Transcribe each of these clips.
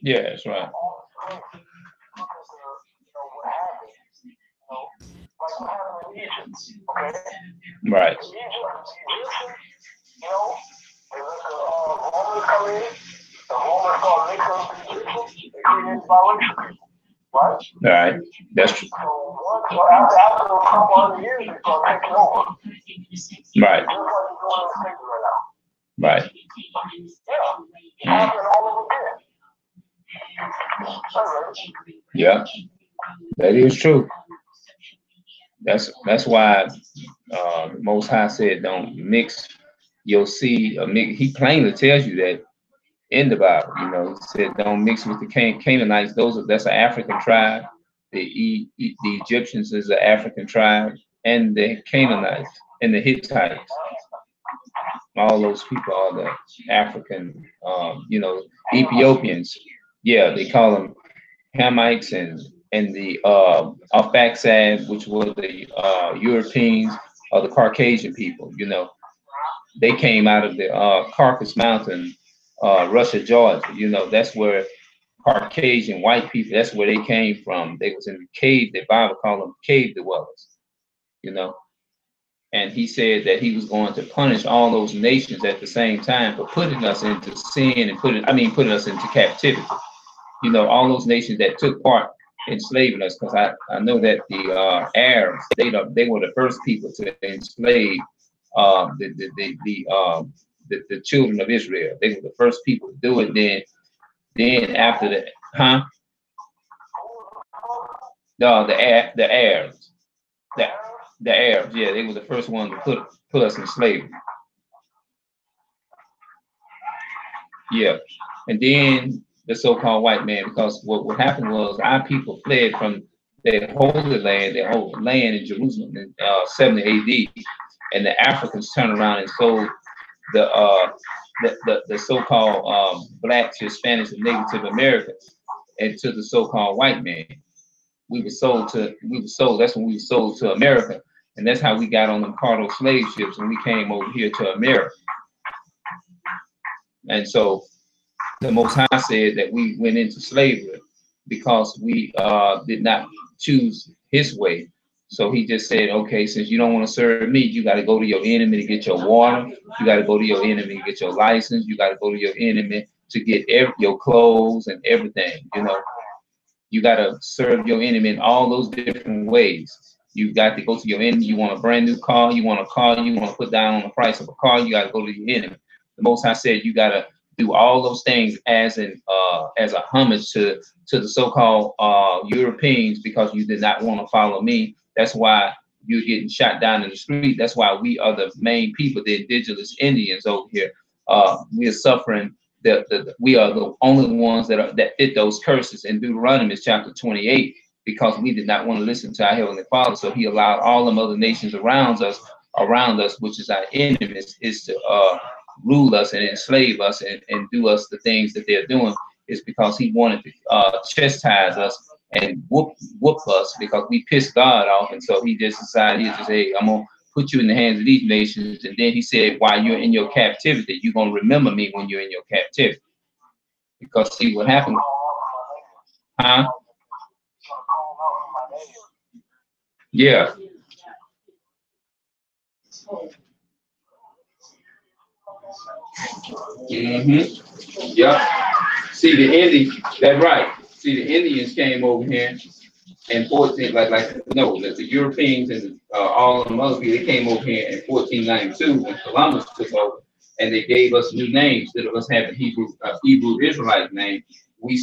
Yeah, that's right. Right. Right. That's true. Right. Right. Mm. Yeah, that is true. That's why the Most High said, "Don't mix your seed." He plainly tells you that in the Bible. You know, he said, "Don't mix with the Canaanites." That's an African tribe. The Egyptians is an African tribe, and the Canaanites and the Hittites. All those people are the African. Ethiopians. Yeah, they call them Hamites and the Arphaxad, which were the Europeans or the Caucasian people. They came out of the Caucasus Mountain, Russia, Georgia. That's where Caucasian white people. That's where they came from. They was in the cave. The Bible called them cave dwellers. You know, and he said that he was going to punish all those nations at the same time for putting us into sin and putting us into captivity. All those nations that took part enslaving us, because I know that the Arabs, they were the first people to enslave the children of Israel. They were the first people to do it. Then after that, huh? No, the Arabs, the the Arabs, yeah, they were the first ones to put us in slavery. Yeah, and then the so-called white man, because what happened was our people fled from their holy land, their whole land in Jerusalem in 70 A.D., and the Africans turned around and sold the the so-called blacks, Hispanics, and Native Americans into the so-called white man. We were sold. That's when we were sold to America, and that's how we got on them cargo slave ships when we came over here to America. And so the Most High said that we went into slavery because we did not choose His way. So He just said, okay, since you don't want to serve me, you got to go to your enemy to get your water. You got to go to your enemy to get your license. You got to go to your enemy to get your clothes and everything. You got to serve your enemy in all those different ways. You got to go to your enemy. You want a brand new car. You want a car. You want to put down on the price of a car. You got to go to your enemy. The Most High said you got to do all those things as a homage to the so-called Europeans, because you did not want to follow me. That's why you're getting shot down in the street. That's why we are the main people, the indigenous Indians over here. We are suffering. We are the only ones that fit those curses in Deuteronomy chapter 28, because we did not want to listen to our Heavenly Father. So He allowed all them other nations around us, which is our enemies, is to rule us and enslave us and do us the things that they're doing. Is because He wanted to chastise us and whoop us, because we pissed God off. And so He just decided, He just, hey, I'm gonna put you in the hands of these nations. And then He said, while you're in your captivity, you're gonna remember me when you're in your captivity. Because see what happened, huh? Yeah. Yep. See the Indians, that's right. See, the Indians came over here in 14, the Europeans and all of them other people, they came over here in 1492 when Columbus took over, and they gave us new names. Instead of us having Hebrew Israelite name, we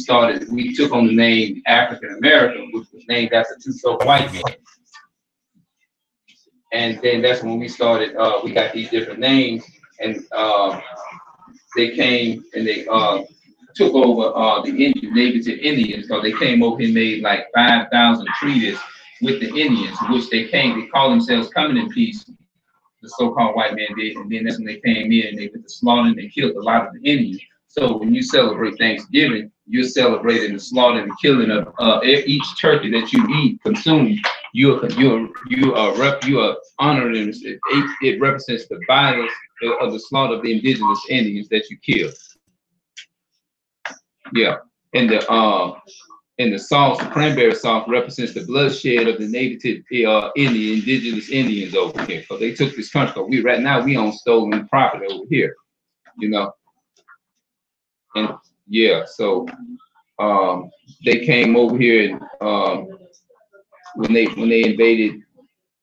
took on the name African American, which was named after two so white men. And then that's when we started. We got these different names, and they came and they took over the native Indians, because they came over and made like 5,000 treaties with the Indians, which they called themselves coming in peace. The so-called white man did, and then that's when they came in and they went to slaughter and they killed a lot of the Indians. So when you celebrate Thanksgiving, you're celebrating the slaughter and the killing of each turkey that you consume you are honoring it. It represents the violence of the slaughter of the indigenous Indians that you killed. Yeah, and the sauce, the cranberry sauce, represents the bloodshed of the native indigenous Indians over here. So they took this country. We right now we own stolen property over here. You know, and yeah, so they came over here and when they invaded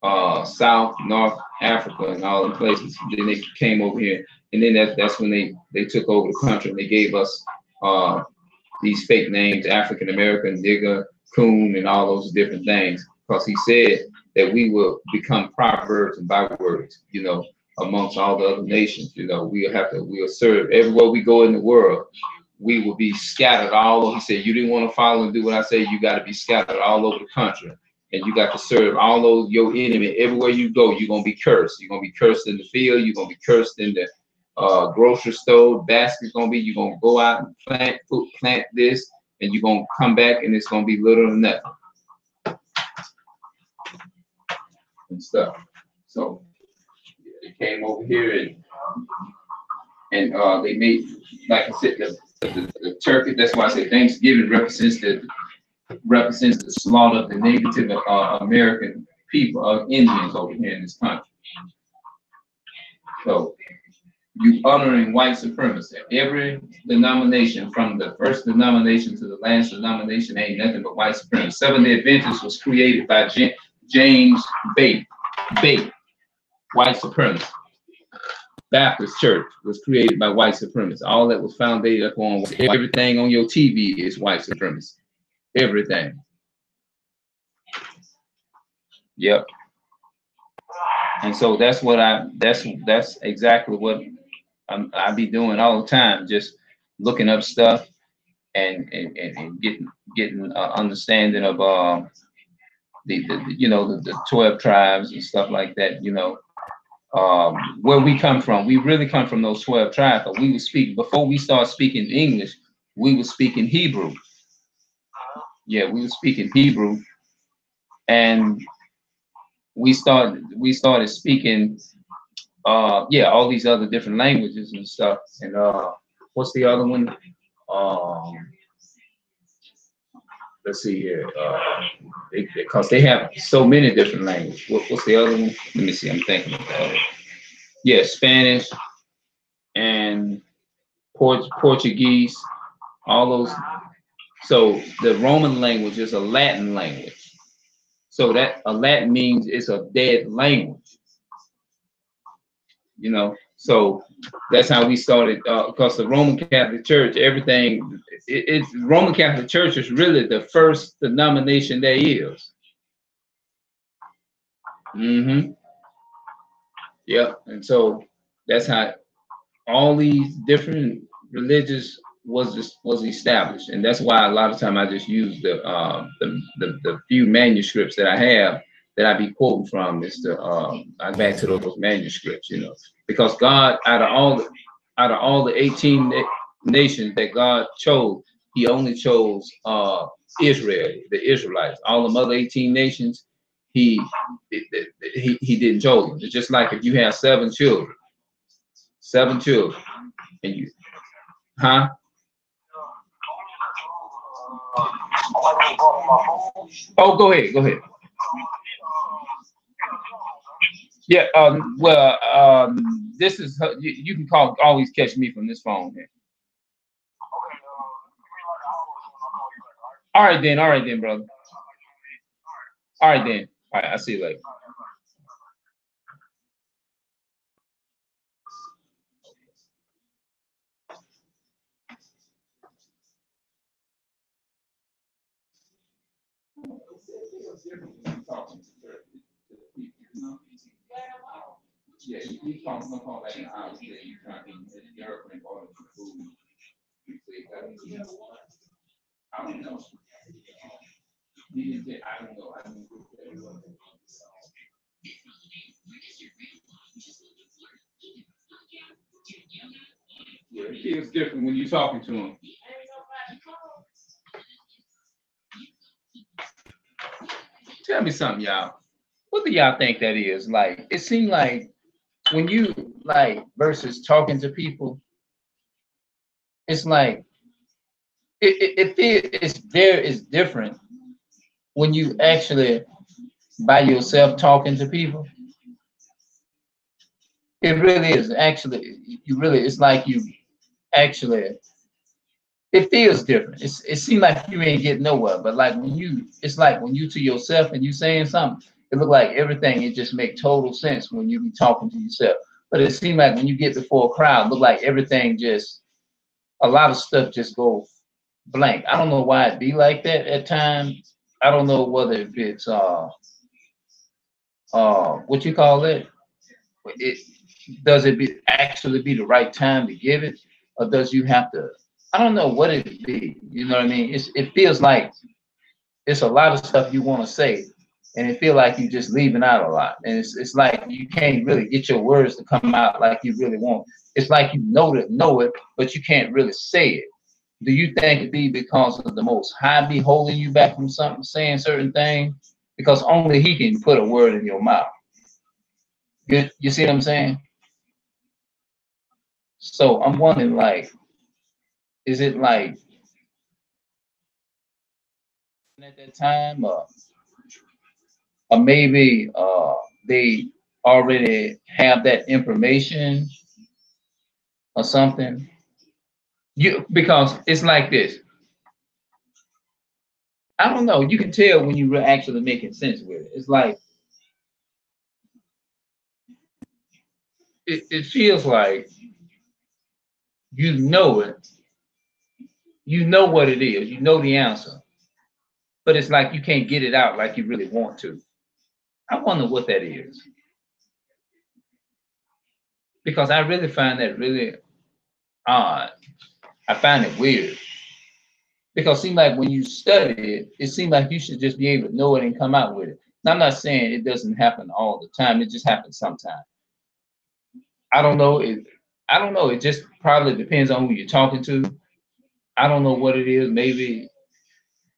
South, North Africa, and all the places. Then they came over here, and then that's when they took over the country and they gave us these fake names: African American, nigger, coon, and all those different things. Because he said that we will become proverbs and bywords, amongst all the other nations. We'll serve everywhere we go in the world. We will be scattered all over. He said, you didn't want to follow and do what I say, you got to be scattered all over the country. And you got to serve all those your enemy. Everywhere you go, you're gonna be cursed. You're gonna be cursed in the field, you're gonna be cursed in the grocery store. Basket's gonna be, you're gonna go out and plant this, and you're gonna come back and it's gonna be little or nothing. And stuff. So they came over here and they made, like I said, the turkey. That's why I say Thanksgiving represents the slaughter of the Native American people, Indians over here in this country. So you honoring white supremacy. Every denomination, from the first denomination to the last denomination, ain't nothing but white supremacy. Seventh-day Adventist was created by James Bate, white supremacy. Baptist Church was created by white supremacy. All that was founded upon everything on your TV is white supremacy. Everything. Yep. And so that's exactly what I be doing all the time, just looking up stuff and getting understanding of the 12 tribes and stuff like that. Where we come from. We really come from those 12 tribes. But we would speak before we start speaking English. We would speak in Hebrew. Yeah, we would speak in Hebrew, and we started speaking all these other different languages and stuff. And what's the other one? Let's see here. Because they have so many different languages. What's the other one? Let me see. I'm thinking about it. Yeah, Spanish and Portuguese. All those. So the Roman language is a Latin language. So that a Latin means it's a dead language. So that's how we started. Because the Roman Catholic Church, everything, it's Roman Catholic Church is really the first denomination there is. Yeah, and so that's how all these different religions was established, and that's why a lot of time I just use the few manuscripts that I have that I be quoting from is I back to those manuscripts, because God out of all the 18 nations that God chose, He only chose Israel, the Israelites. All the other 18 nations, He didn't choose them. It's just like if you have seven children, and you, huh? Oh, go ahead. Yeah. This is you can always catch me from this phone here. All right then, brother. All right then. All right, I'll see you later. Yeah, you call that an hour. You trying to get the airplane or food. I don't know. He didn't say, I don't know. I don't know. Yeah, it feels different when you're talking to him. Tell tell me something, y'all. What do y'all think that is? Like, it seemed like when you like versus talking to people, it's like it's different when you actually by yourself talking to people. It really is actually you really it's like you actually it feels different. It seems like you ain't getting nowhere, but like when you it's like when you to yourself and you saying something, it look like everything it just make total sense when you be talking to yourself. But it seems like when you get before a crowd, look like everything just a lot of stuff just go blank. I don't know why it be like that at times. I don't know whether if it's what you call it. It does it be actually be the right time to give it, or does you have to? I don't know what it be. You know what I mean? It feels like it's a lot of stuff you want to say, and it feel like you just leaving out a lot, and it's like you can't really get your words to come out like you really want. It's like you know it, but you can't really say it. Do you think it be because of the Most High be holding you back from something, saying certain things? Because only He can put a word in your mouth. You see what I'm saying? So I'm wondering, like, is it like at that time, or maybe they already have that information or something? You because it's like this. I don't know. You can tell when you're actually making sense with it. It's like it feels like you know it. You know what it is. You know the answer, but it's like you can't get it out like you really want to. I wonder what that is because I really find that really odd. I find it weird because it seems like when you study it, it seems like you should just be able to know it and come out with it. And I'm not saying it doesn't happen all the time. It just happens sometimes. I don't know. I don't know. It just probably depends on who you're talking to. I don't know what it is. Maybe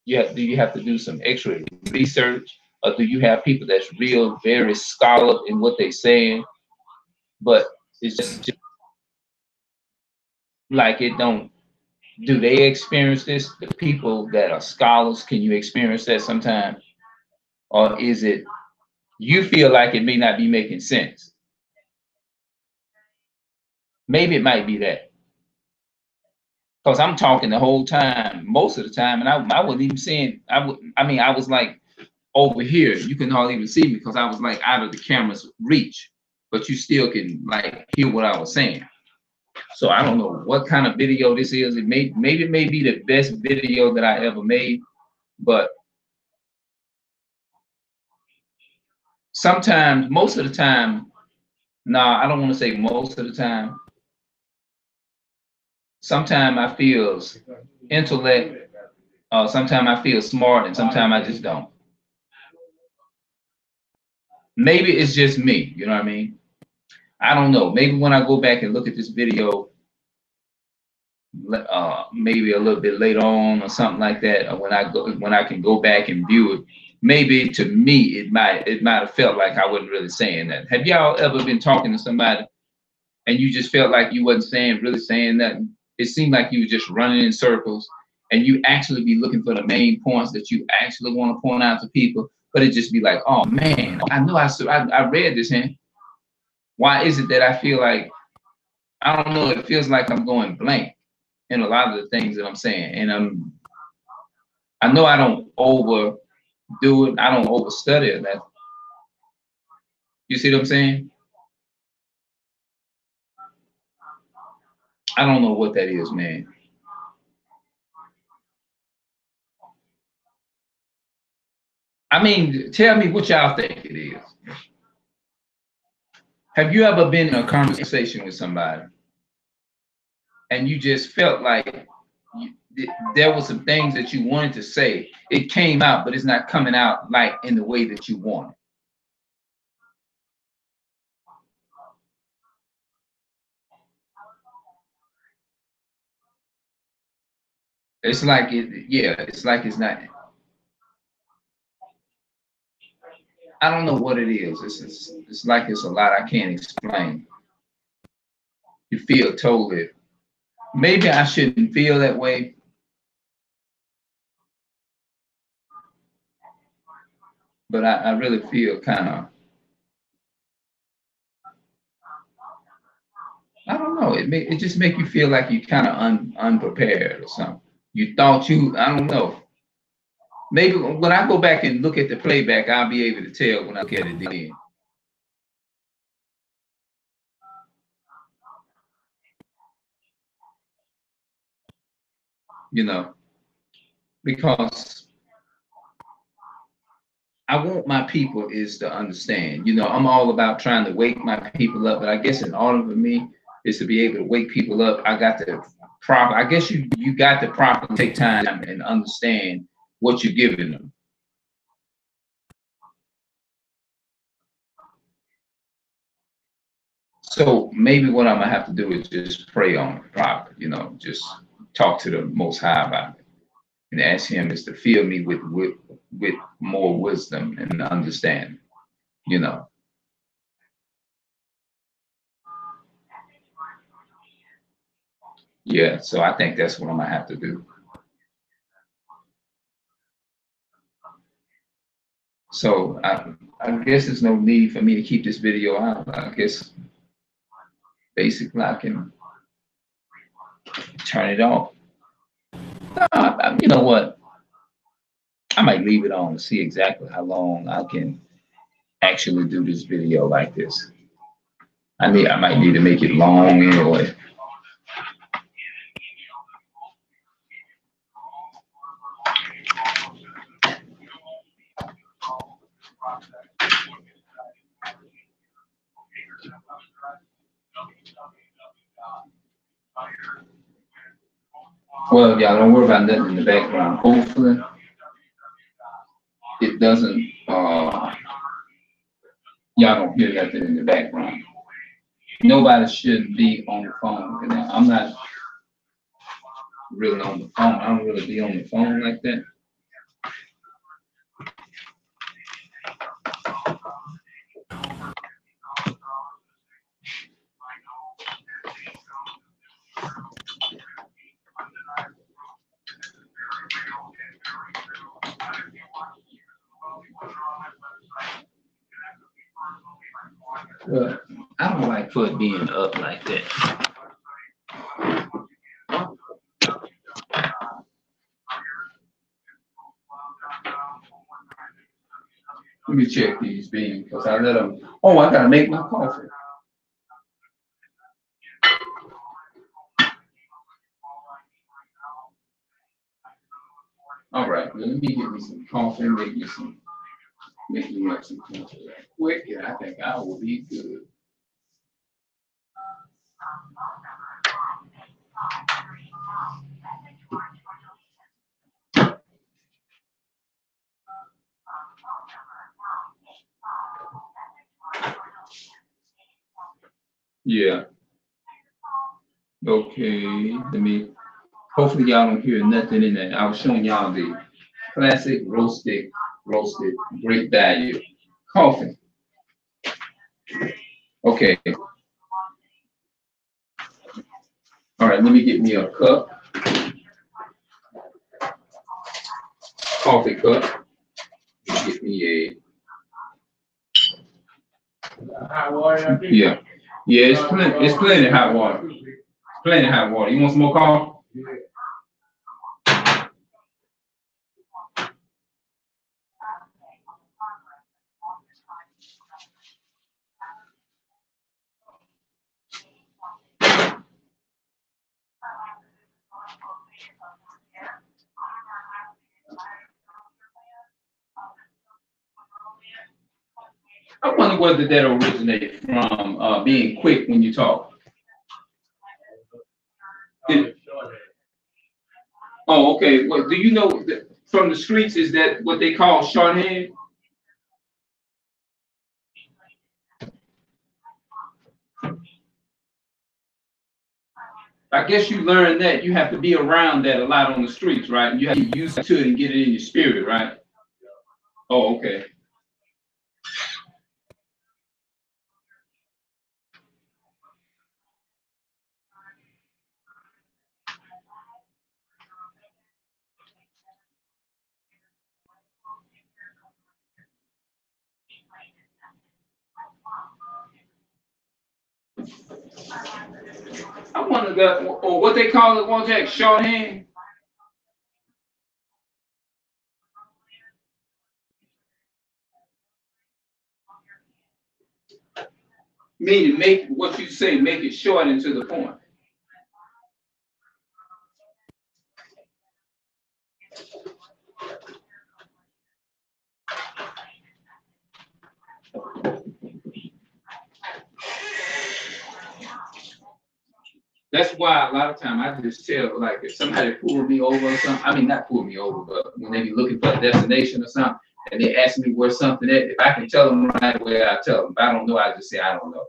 do you have to do some extra research, or do you have people that's real, very scholar in what they're saying? But it's just like it don't. Do they experience this? The people that are scholars, can you experience that sometime? Or is it you feel like it may not be making sense? Maybe it might be that. Because I'm talking the whole time, most of the time, and I wasn't even saying I mean, I was like over here. You can hardly even see me because I was like out of the camera's reach, but you still can like hear what I was saying. So I don't know what kind of video this is. Maybe it may be the best video that I ever made, but sometimes, most of the time, nah, I don't want to say most of the time. Sometimes I feel intellect, sometimes I feel smart, and sometimes I just don't. Maybe it's just me, you know what I mean? I don't know. Maybe when I go back and look at this video, maybe a little bit later on or something like that, or when I can go back and view it, maybe to me it might have felt like I wasn't really saying that. Have y'all ever been talking to somebody and you just felt like you wasn't really saying nothing? It seemed like you were just running in circles, and you actually be looking for the main points that you actually want to point out to people, but it just be like, oh man, I know I read this, and why is it that I feel like I don't know? It feels like I'm going blank in a lot of the things that I'm saying, and I know I don't overdo it. I don't overstudy it. That you see what I'm saying? I don't know what that is, man. I mean, tell me what y'all think it is. Have you ever been in a conversation with somebody and you just felt like there were some things that you wanted to say? It came out, but it's not coming out like in the way that you wanted. It's like yeah, it's like it's not. I don't know what it is. It's like it's a lot I can't explain. You feel totally. Maybe I shouldn't feel that way, but I really feel kind of. I don't know. It just make you feel like you kind of unprepared or something. You thought you. I don't know. Maybe when I go back and look at the playback, I'll be able to tell when I look at it then. You know, because I want my people is to understand. You know, I'm all about trying to wake my people up, but I guess in order for me is to be able to wake people up, I got to proper. I guess you got to properly take time and understand what you're giving them. So maybe what I'm gonna have to do is just pray on it properly. You know, just talk to the Most High about it and ask Him is to fill me with more wisdom and understanding. You know. Yeah, so I think that's what I'm gonna have to do. So I guess there's no need for me to keep this video out. I guess basically I can turn it off. You know what? I might leave it on to see exactly how long I can actually do this video like this. I might need to make it long anyway. Well, y'all don't worry about nothing in the background. Hopefully, it doesn't. Y'all don't hear nothing in the background. Nobody should be on the phone. I'm not really on the phone. I don't really be on the phone like that. Well, I don't like for it being up like that. Let me check these beans because I let them. Oh, I gotta make my coffee. All right, let me get me some coffee. Make me some coffee quick, and I think I will be good. Yeah. Okay. Let me. Hopefully y'all don't hear nothing in that. I was showing y'all the classic roasted, great value coffee. Okay. All right. Let me get me a cup. Coffee cup. Get me a. Hot water. Yeah. Yeah. It's plenty of hot water. Plenty of hot water. You want some more coffee? I wonder whether that originated from being quick when you talk. Oh, okay. Well, do you know that from the streets is that what they call shorthand? I guess you learn that you have to be around that a lot on the streets, right? You have to get used to it and get it in your spirit, right? Oh, okay. one of the, or what they call it, one Jack, shorthand. Meaning make what you say, make it short and to the point. That's why a lot of time I just tell, like, if somebody pulled me over or something, I mean, not pull me over, but when they be looking for a destination or something, and they ask me where something is, if I can tell them right away, I tell them. If I don't know, I just say, I don't know.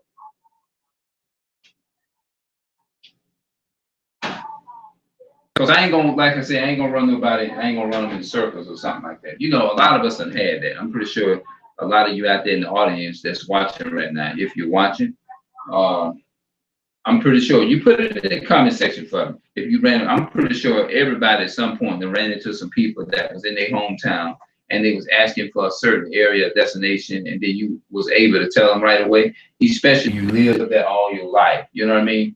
Because I ain't gonna, like I said, I ain't gonna run nobody, I ain't gonna run them in circles or something like that. You know, a lot of us done had that. I'm pretty sure a lot of you out there in the audience that's watching right now, if you're watching, I'm pretty sure you put it in the comment section for me. If you ran, I'm pretty sure everybody at some point they ran into some people that was in their hometown and they was asking for a certain area destination, and then you was able to tell them right away, especially you lived that all your life. You know what I mean?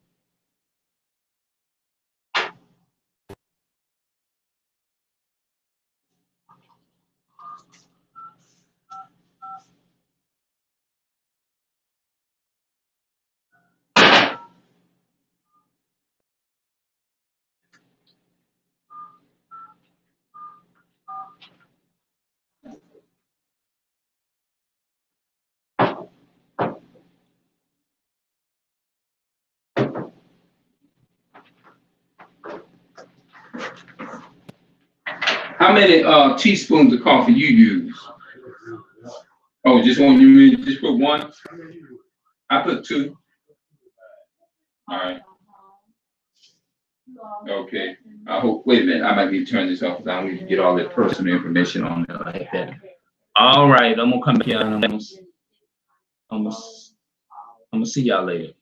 How many teaspoons of coffee you use? Oh, just one? You mean just put one? I put two. All right. Okay. I hope. Wait a minute. I might need to turn this off because I don't need to get all that personal information on there like that. All right. I'm gonna come back here and I'm gonna see y'all later.